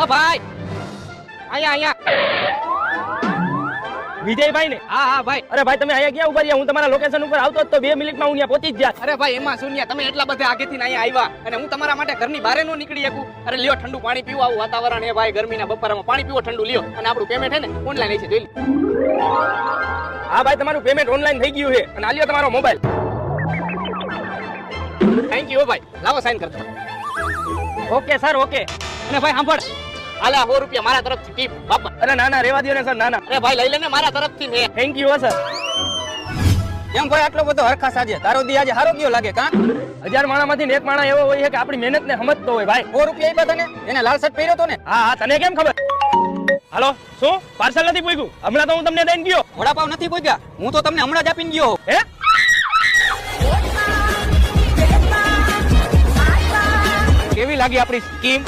ભાઈ અહીંયા વિજયભાઈ ને? હા હા ભાઈ. અરે ભાઈ તમે અહીંયા ક્યાં ઉભા રહ્યા? હું તમારા લોકેશન ઉપર આવતો જ તો 2 મિનિટમાં હું ત્યાં પહોંચી જ જાત. અરે ભાઈ એમાં શૂન્ય, તમે એટલા બધા આગેથી અહીંયા આવ્યા અને હું તમારા માટે ઘરની બહાર નો નીકળી શકું. અરે લ્યો ઠંડુ પાણી પીવો, આવું વાતાવરણ હે ભાઈ, ગરમીના બપોરમાં પાણી પીવો ઠંડુ લ્યો. અને આપણું પેમેન્ટ હે ને ઓનલાઈન છે, જોઈ લો. હા ભાઈ તમારું પેમેન્ટ ઓનલાઈન થઈ ગયું છે અને આ લ્યો તમારો મોબાઈલ. થેન્ક યુ ભાઈ, લાવો સાઈન કરજો. Okay sir okay. અને ભાઈ સાંભળ, આલા 100 રૂપિયા મારા તરફથી ટીપ બાપા. અરે ના ના રેવા દો ને સર, ના ના. અરે ભાઈ લઈ લેને મારા તરફથી ને. Thank you sir. કેમ ભાઈ આટલો બધો હરખા સાજે? તારો દી આજે હારો ગયો લાગે કા? 1000 માણામાંથી એક માણા એવો હોય છે કે આપણી મહેનત ને સમજતો હોય ભાઈ. 100 રૂપિયા આપ્યા તને? એને લાલ શર્ટ પહેર્યો તો ને? હા હા તને કેમ ખબર? હાલો શું પાર્સલ નથી પૂગ્યું? હમણાં તો હું તમને દઈને ગયો. વડાપાવ નથી પૂગ્યા? હું તો તમને હમણાં જ આપીને ગયો. હે કેવી લાગી આપણી સ્કીમ?